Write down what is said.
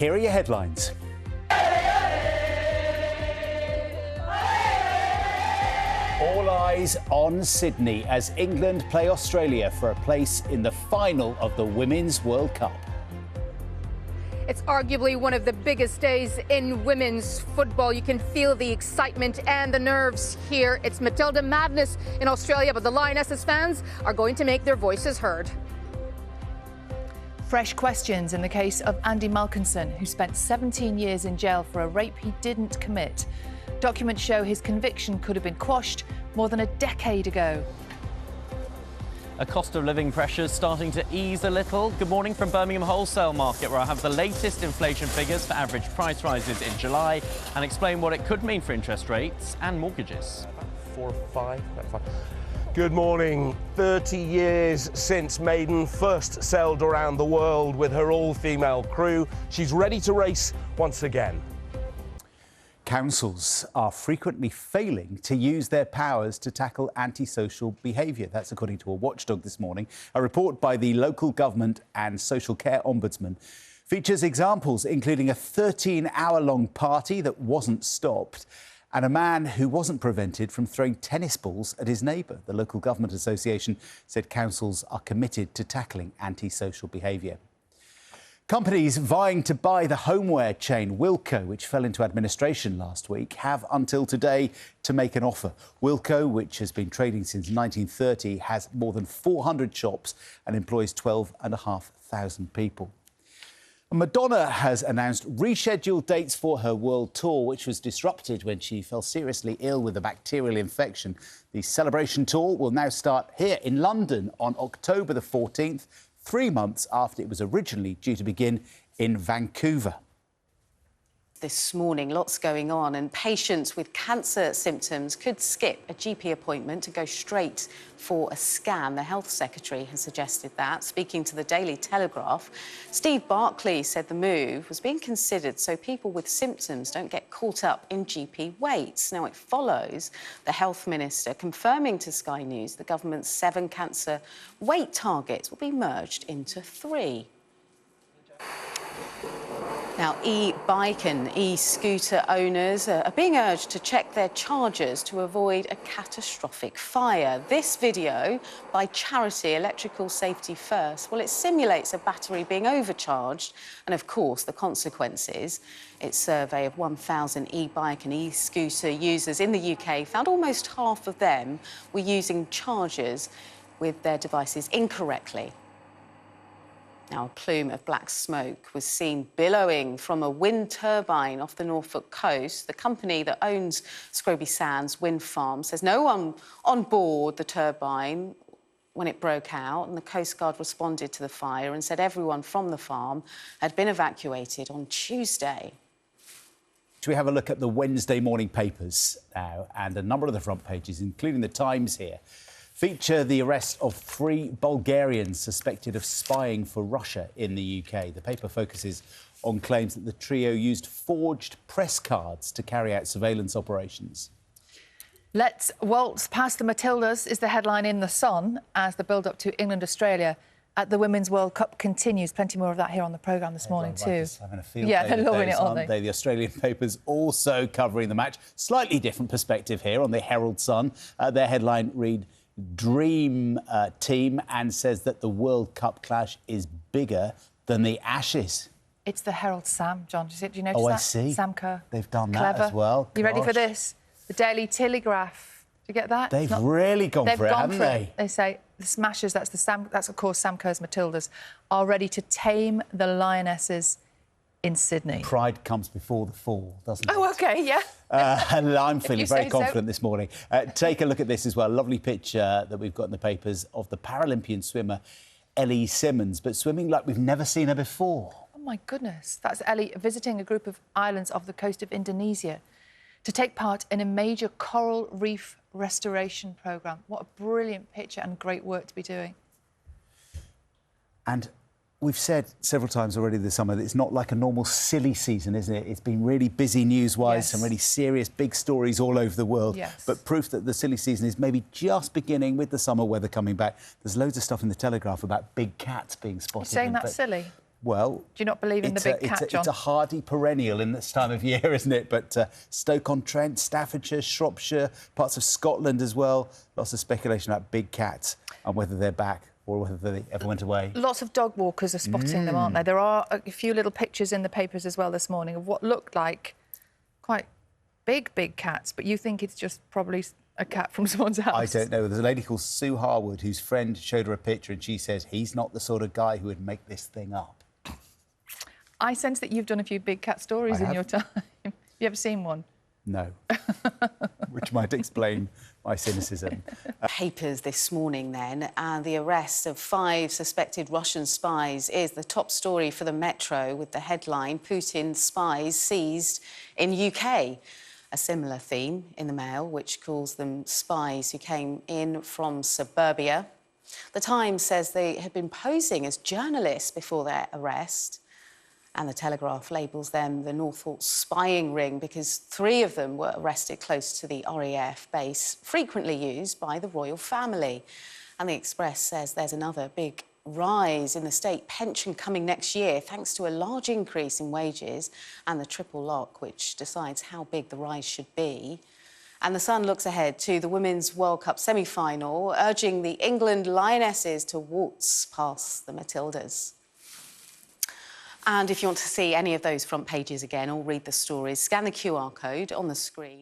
Here are your headlines. All eyes on Sydney as England play Australia for a place in the final of the Women's World Cup. It's arguably one of the biggest days in women's football. You can feel the excitement and the nerves here. It's Matilda madness in Australia, but the Lionesses fans are going to make their voices heard. Fresh questions in the case of Andy Malkinson, who spent 17 years in jail for a rape he didn't commit. Documents show his conviction could have been quashed more than a decade ago. A cost of living pressures starting to ease a little. Good morning from Birmingham Wholesale Market, where I have the latest inflation figures for average price rises in July and explain what it could mean for interest rates and mortgages. 4 or 5. Good morning. 30 years since Maiden first sailed around the world with her all-female crew. She's ready to race once again. Councils are frequently failing to use their powers to tackle antisocial behaviour. That's according to a watchdog this morning. A report by the Local Government and Social Care Ombudsman features examples including a 13-hour-long party that wasn't stopped and a man who wasn't prevented from throwing tennis balls at his neighbour. The Local Government Association said councils are committed to tackling antisocial behaviour. Companies vying to buy the homeware chain Wilko, which fell into administration last week, have until today to make an offer. Wilko, which has been trading since 1930, has more than 400 shops and employs 12,500 people. Madonna has announced rescheduled dates for her world tour, which was disrupted when she fell seriously ill with a bacterial infection. The celebration tour will now start here in London on October the 14th, 3 months after it was originally due to begin in Vancouver. This morning, lots going on, and patients with cancer symptoms could skip a GP appointment to go straight for a scan. The Health Secretary has suggested that. Speaking to the Daily Telegraph, Steve Barclay said the move was being considered so people with symptoms don't get caught up in GP waits. Now, it follows the Health Minister confirming to Sky News the government's 7 cancer wait targets will be merged into 3. Now, e-bike and e-scooter owners are being urged to check their chargers to avoid a catastrophic fire. This video by charity Electrical Safety First, well, it simulates a battery being overcharged and, of course, the consequences. Its survey of 1,000 e-bike and e-scooter users in the UK found almost half of them were using chargers with their devices incorrectly. Now, a plume of black smoke was seen billowing from a wind turbine off the Norfolk coast. The company that owns Scroby Sands wind farm says no one on board the turbine when it broke out, and the Coast Guard responded to the fire and said everyone from the farm had been evacuated on Tuesday. Should we have a look at the Wednesday morning papers now? And a number of the front pages, including the Times here, feature the arrest of 3 Bulgarians suspected of spying for Russia in the UK. The paper focuses on claims that the trio used forged press cards to carry out surveillance operations. Let's waltz past the Matildas is the headline in The Sun as the build-up to England-Australia at the Women's World Cup continues. Plenty more of that here on the programme this morning too. Having a field yeah, day they're loving it, aren't they? The Australian papers also covering the match. Slightly different perspective here on the Herald Sun. Their headline read, Dream Team, and says that the World Cup clash is bigger than the Ashes. It's the Herald Sam, John. Do you notice that? Oh, I see. Sam Kerr. They've done Clever. that as well. You ready for Gosh. this? The Daily Telegraph. Do you get that? They've really gone for it, haven't they? They say the Smashers, that's of course Sam Kerr's Matildas, are ready to tame the Lionesses in Sydney. Pride comes before the fall, doesn't it? Oh, OK, yeah. And I'm feeling very say so. confident this morning. Take a look at this as well. A lovely picture that we've got in the papers of the Paralympian swimmer Ellie Simmonds, but swimming like we've never seen her before. Oh, my goodness. That's Ellie visiting a group of islands off the coast of Indonesia to take part in a major coral reef restoration programme. What a brilliant picture and great work to be doing. And we've said several times already this summer that it's not like a normal silly season, isn't it? It's been really busy news-wise, Yes. some really serious big stories all over the world. Yes. But proof that the silly season is maybe just beginning with the summer weather coming back. There's loads of stuff in the Telegraph about big cats being spotted. You're saying that's silly? Well, Do you not believe in the big cat, John? It's a hardy perennial in this time of year, isn't it? But Stoke-on-Trent, Staffordshire, Shropshire, parts of Scotland as well. Lots of speculation about big cats and whether they're back or whether they ever went away. Lots of dog walkers are spotting them, aren't there? There are a few little pictures in the papers as well this morning of what looked like quite big cats, but you think it's just probably a cat from someone's house. I don't know. There's a lady called Sue Harwood whose friend showed her a picture and she says he's not the sort of guy who would make this thing up. I sense that you've done a few big cat stories in your time. You ever seen one? No. Which might explain my cynicism. Papers this morning then, and the arrest of 5 suspected Russian spies is the top story for the Metro, with the headline, Putin spies seized in UK. A similar theme in the Mail, which calls them spies who came in from suburbia. The Times says they had been posing as journalists before their arrest. And the Telegraph labels them the Northholt spying ring because 3 of them were arrested close to the RAF base, frequently used by the royal family. And the Express says there's another big rise in the state pension coming next year, thanks to a large increase in wages and the triple lock, which decides how big the rise should be. And the Sun looks ahead to the Women's World Cup semi-final, urging the England Lionesses to waltz past the Matildas. And if you want to see any of those front pages again or read the stories, scan the QR code on the screen.